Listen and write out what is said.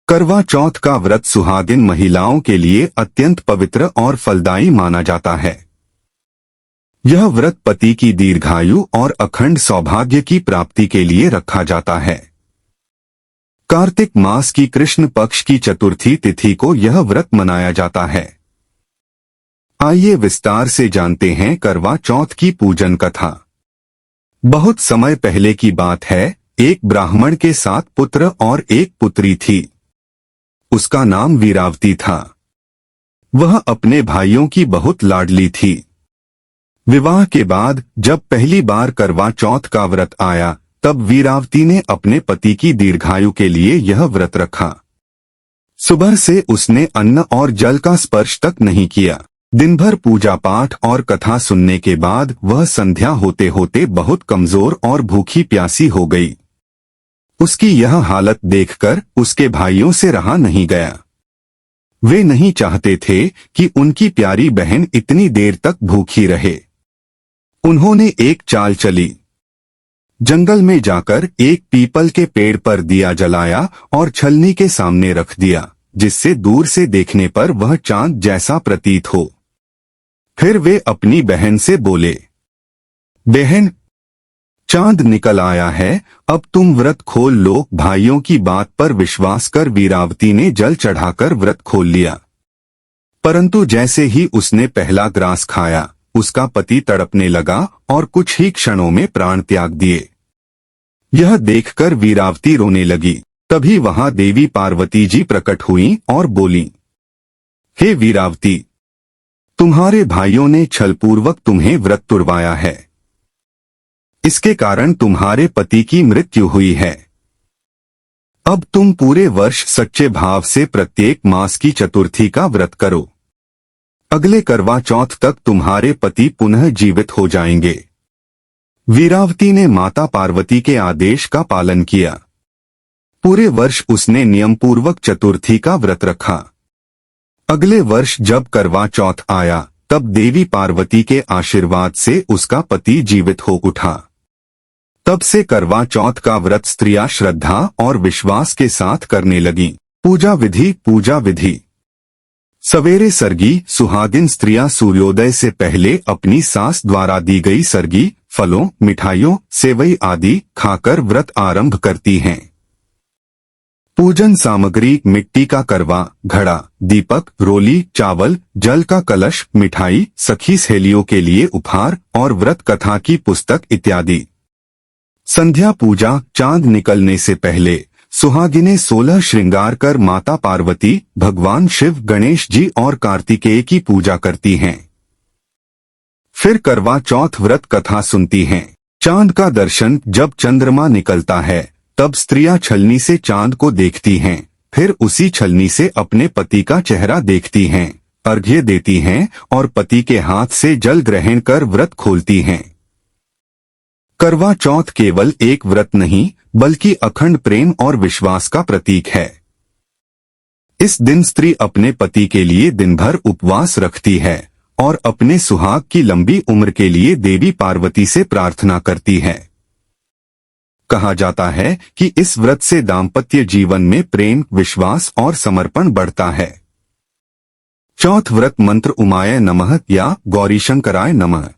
करवा चौथ का व्रत सुहागिन महिलाओं के लिए अत्यंत पवित्र और फलदायी माना जाता है। यह व्रत पति की दीर्घायु और अखंड सौभाग्य की प्राप्ति के लिए रखा जाता है। कार्तिक मास की कृष्ण पक्ष की चतुर्थी तिथि को यह व्रत मनाया जाता है। आइए विस्तार से जानते हैं करवा चौथ की पूजन कथा। बहुत समय पहले की बात है, एक ब्राह्मण के 7 पुत्र और एक पुत्री थी। उसका नाम वीरावती था। वह अपने भाइयों की बहुत लाडली थी। विवाह के बाद जब पहली बार करवा चौथ का व्रत आया, तब वीरावती ने अपने पति की दीर्घायु के लिए यह व्रत रखा। सुबह से उसने अन्न और जल का स्पर्श तक नहीं किया। दिन भर पूजा पाठ और कथा सुनने के बाद वह संध्या होते होते बहुत कमजोर और भूखी प्यासी हो गई। उसकी यह हालत देखकर उसके भाइयों से रहा नहीं गया। वे नहीं चाहते थे कि उनकी प्यारी बहन इतनी देर तक भूखी रहे। उन्होंने एक चाल चली। जंगल में जाकर एक पीपल के पेड़ पर दिया जलाया और छलनी के सामने रख दिया, जिससे दूर से देखने पर वह चांद जैसा प्रतीत हो। फिर वे अपनी बहन से बोले, बहन, चांद निकल आया है, अब तुम व्रत खोल लो। भाइयों की बात पर विश्वास कर वीरावती ने जल चढ़ाकर व्रत खोल लिया। परंतु जैसे ही उसने पहला ग्रास खाया, उसका पति तड़पने लगा और कुछ ही क्षणों में प्राण त्याग दिए। यह देखकर वीरावती रोने लगी। तभी वहां देवी पार्वती जी प्रकट हुईं और बोलीं, हे वीरावती, तुम्हारे भाइयों ने छलपूर्वक तुम्हें व्रत तुड़वाया है। इसके कारण तुम्हारे पति की मृत्यु हुई है। अब तुम पूरे वर्ष सच्चे भाव से प्रत्येक मास की चतुर्थी का व्रत करो। अगले करवा चौथ तक तुम्हारे पति पुनः जीवित हो जाएंगे। वीरावती ने माता पार्वती के आदेश का पालन किया। पूरे वर्ष उसने नियमपूर्वक चतुर्थी का व्रत रखा। अगले वर्ष जब करवा चौथ आया, तब देवी पार्वती के आशीर्वाद से उसका पति जीवित हो उठा। तब से करवा चौथ का व्रत स्त्रियां श्रद्धा और विश्वास के साथ करने लगी। पूजा विधि। सवेरे सर्गी सुहागिन स्त्रियां सूर्योदय से पहले अपनी सास द्वारा दी गई सर्गी, फलों, मिठाइयों, सेवई आदि खाकर व्रत आरंभ करती हैं। पूजन सामग्री मिट्टी का करवा, घड़ा, दीपक, रोली, चावल, जल का कलश, मिठाई, सखी सहेलियों के लिए उपहार और व्रत कथा की पुस्तक इत्यादि। संध्या पूजा। चांद निकलने से पहले सुहागिनें 16 श्रृंगार कर माता पार्वती, भगवान शिव, गणेश जी और कार्तिकेय की पूजा करती हैं। फिर करवा चौथ व्रत कथा सुनती हैं। चांद का दर्शन जब चंद्रमा निकलता है, तब स्त्रियां छलनी से चांद को देखती हैं। फिर उसी छलनी से अपने पति का चेहरा देखती हैं, अर्घ्य देती हैं और पति के हाथ से जल ग्रहण कर व्रत खोलती हैं। करवा चौथ केवल एक व्रत नहीं, बल्कि अखंड प्रेम और विश्वास का प्रतीक है। इस दिन स्त्री अपने पति के लिए दिन भर उपवास रखती है और अपने सुहाग की लंबी उम्र के लिए देवी पार्वती से प्रार्थना करती है। कहा जाता है कि इस व्रत से दाम्पत्य जीवन में प्रेम, विश्वास और समर्पण बढ़ता है। चौथ व्रत मंत्र उमाय नमः या गौरीशंकराय नमः।